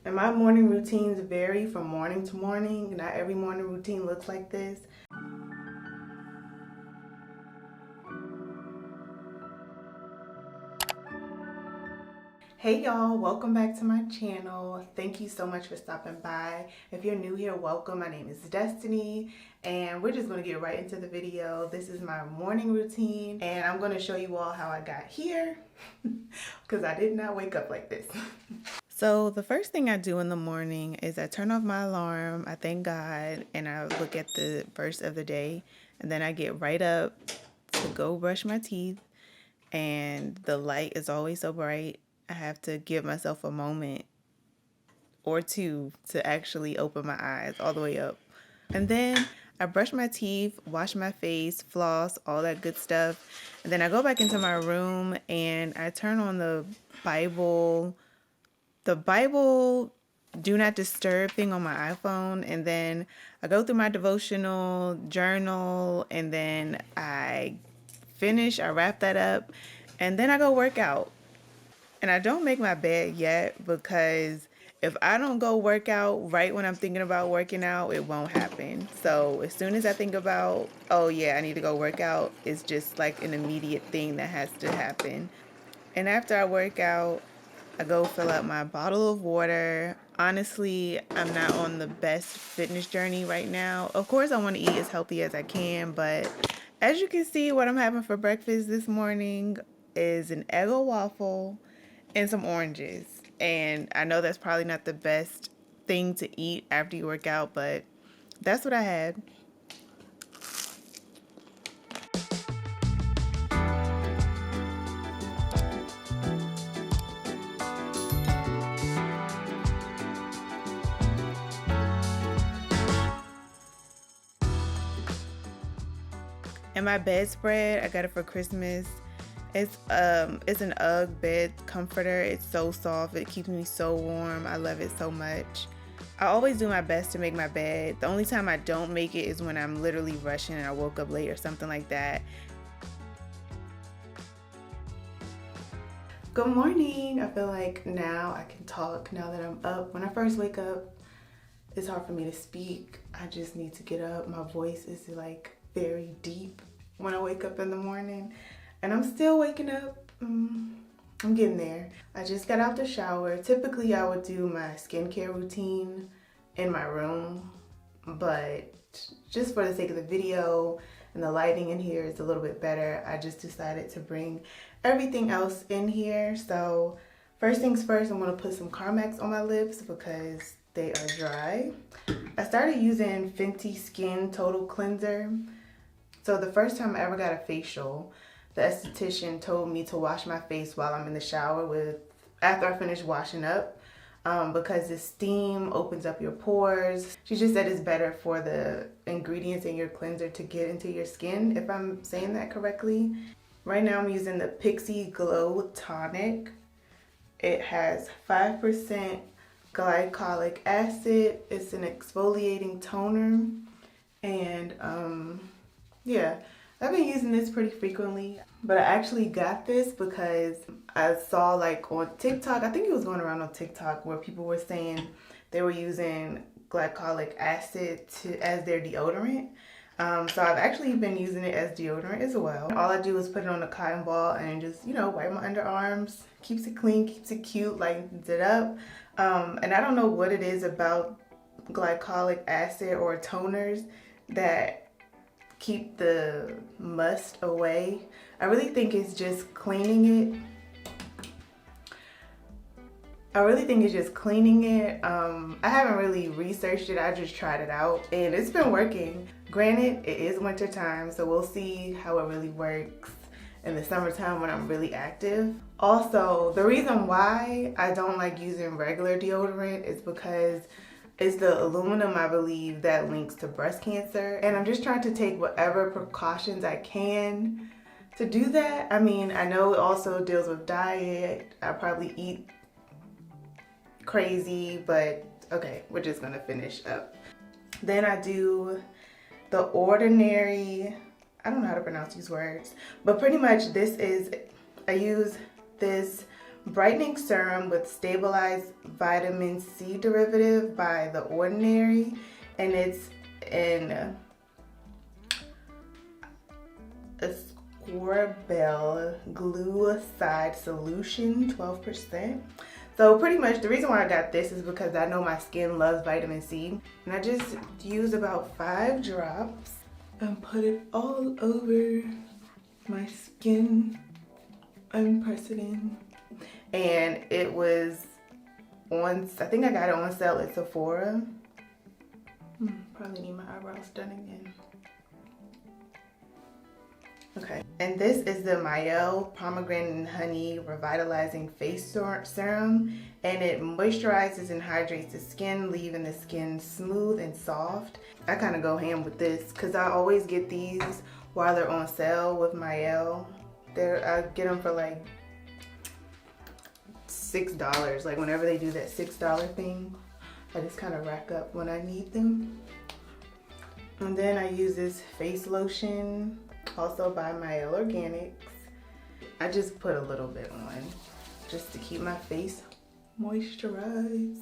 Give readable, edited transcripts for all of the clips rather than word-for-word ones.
And my morning routines vary from morning to morning. Not every morning routine looks like this. Hey y'all, welcome back to my channel. Thank you so much for stopping by. If you're new here, welcome. My name is Destiny and we're just going to get right into the video. This is my morning routine and I'm going to show you all how I got here because I did not wake up like this. So the first thing I do in the morning is I turn off my alarm, I thank God, and I look at the verse of the day, and then I get right up to go brush my teeth, and the light is always so bright. I have to give myself a moment or two to actually open my eyes all the way up. And then I brush my teeth, wash my face, floss, all that good stuff. And then I go back into my room and I turn on the Bible do not disturb thing on my iPhone, and then I go through my devotional journal, and then I wrap that up, and then I go work out. And I don't make my bed yet because if I don't go work out right when I'm thinking about working out, it won't happen. So as soon as I think about, oh yeah, I need to go work out, it's just like an immediate thing that has to happen. And after I work out, I go fill up my bottle of water. Honestly, I'm not on the best fitness journey right now. Of course, I want to eat as healthy as I can, but as you can see, what I'm having for breakfast this morning is an Eggo waffle and some oranges. And I know that's probably not the best thing to eat after you work out, but that's what I had. And my bedspread, I got it for Christmas. It's an UGG bed comforter. It's so soft. It keeps me so warm. I love it so much. I always do my best to make my bed. The only time I don't make it is when I'm literally rushing and I woke up late or something like that. Good morning. I feel like now I can talk now that I'm up. When I first wake up, it's hard for me to speak. I just need to get up. My voice is like very deep when I wake up in the morning. And I'm still waking up. I'm getting there. I just got out the shower. Typically, I would do my skincare routine in my room, but just for the sake of the video and the lighting in here is a little bit better, I just decided to bring everything else in here. So first things first, I'm gonna put some Carmex on my lips because they are dry. I started using Fenty Skin Total Cleanser. So the first time I ever got a facial, the esthetician told me to wash my face while I'm in the shower after I finish washing up because the steam opens up your pores. She just said it's better for the ingredients in your cleanser to get into your skin, if I'm saying that correctly. Right now I'm using the Pixi Glow Tonic. It has 5% glycolic acid. It's an exfoliating toner. And yeah, I've been using this pretty frequently, but I actually got this because I saw like on TikTok, I think it was going around on TikTok where people were saying they were using glycolic acid as their deodorant. So I've actually been using it as deodorant as well. All I do is put it on a cotton ball and just, wipe my underarms. Keeps it clean, keeps it cute, lightens it up. And I don't know what it is about glycolic acid or toners that keep the must away. I really think it's just cleaning it. I haven't really researched it. I just tried it out and it's been working. Granted, it is winter time, so we'll see how it really works in the summertime when I'm really active. Also, the reason why I don't like using regular deodorant is because it's the aluminum, I believe, that links to breast cancer. And I'm just trying to take whatever precautions I can to do that. I mean, I know it also deals with diet. I probably eat crazy, but okay, we're just gonna finish up. Then I do the Ordinary, I don't know how to pronounce these words, but pretty much I use this Brightening Serum with Stabilized Vitamin C Derivative by The Ordinary, and it's in Ascorbyl Glucoside Solution, 12%. So pretty much the reason why I got this is because I know my skin loves vitamin C. And I just use about 5 drops and put it all over my skin. I'm pressing in. And it was on, I think I got it on sale at Sephora. Probably need my eyebrows done again. Okay, and this is the Mielle Pomegranate and Honey Revitalizing Face Serum, and it moisturizes and hydrates the skin, leaving the skin smooth and soft. I kind of go ham with this because I always get these while they're on sale with Mielle. I get them for like $6, like whenever they do that $6 thing. I just kind of rack up when I need them. And then I use this face lotion, also by Mielle Organics. I just put a little bit on just to keep my face moisturized.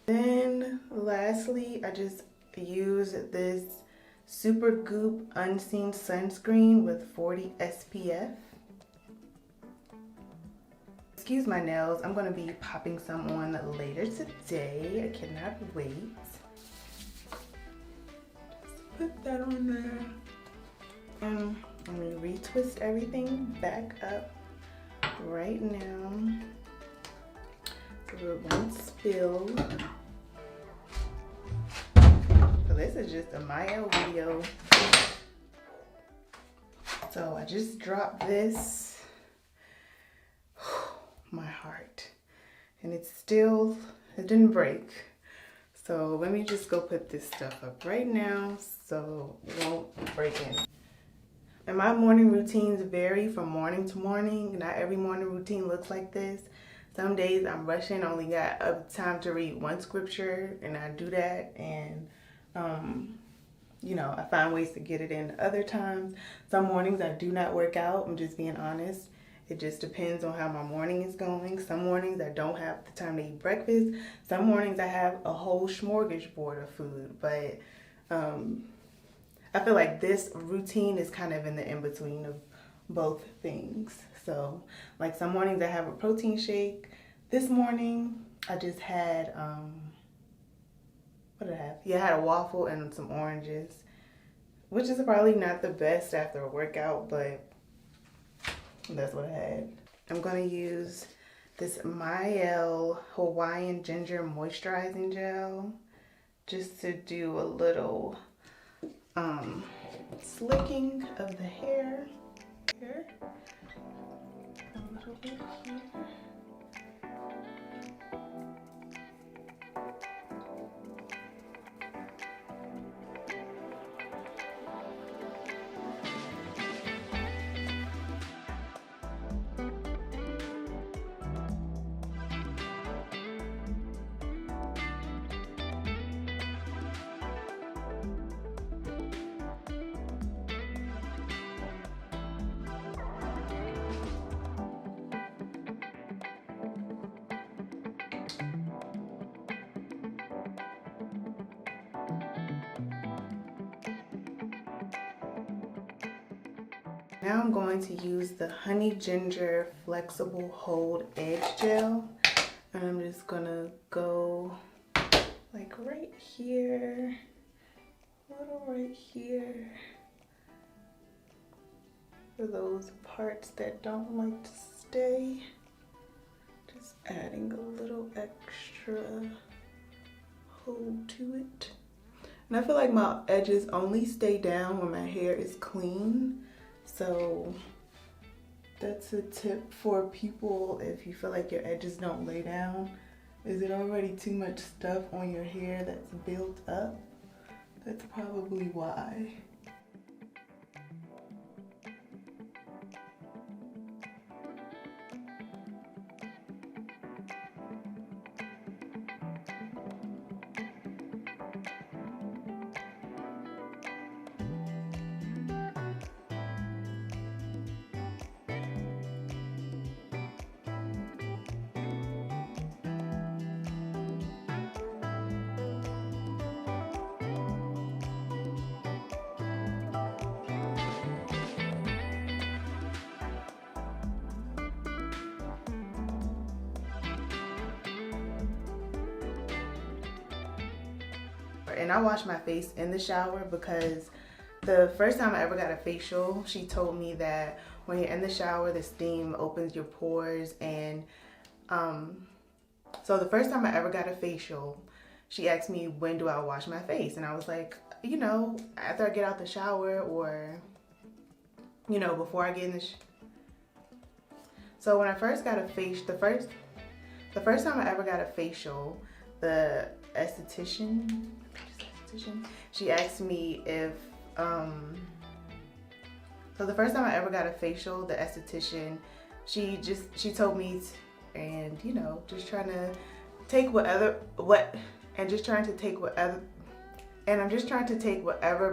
Then lastly, I just use this Supergoop Unseen Sunscreen with 40 SPF. Excuse my nails, I'm going to be popping some on later today. I cannot wait. Just put that on there. I'm going to retwist everything back up right now so it won't spill. So this is just a Mielle video. So I just dropped this. My heart. And it didn't break. So let me just go put this stuff up right now so it won't break in. And my morning routines vary from morning to morning. Not every morning routine looks like this. Some days I'm rushing, only got time to read one scripture, and I do that, and you know, I find ways to get it in other times. Some mornings I do not work out, I'm just being honest. It just depends on how my morning is going. Some mornings I don't have the time to eat breakfast. Some mornings I have a whole smorgasbord of food. But I feel like this routine is kind of in the in-between of both things. So like some mornings I have a protein shake. This morning I just had, what did I have? Yeah, I had a waffle and some oranges, which is probably not the best after a workout, but that's what I had. I'm going to use this Mielle Hawaiian Ginger Moisturizing Gel just to do a little slicking of the hair. Here. A little bit here. Now I'm going to use the Honey Ginger Flexible Hold Edge Gel. And I'm just gonna go like right here, a little right here, for those parts that don't like to stay. Just adding a little extra hold to it. And I feel like my edges only stay down when my hair is clean. So that's a tip for people if you feel like your edges don't lay down. Is it already too much stuff on your hair that's built up? That's probably why. and I wash my face in the shower because the first time I ever got a facial, she told me that when you're in the shower, the steam opens your pores. And so the first time I ever got a facial, she asked me, when do I wash my face? And I was like, you know, after I get out the shower, or, you know, before I get in the So when I first got a facial, the first time I ever got a facial, the esthetician, she asked me if, so the first time I ever got a facial, the esthetician, she told me, and you know, just trying to take whatever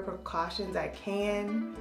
precautions I can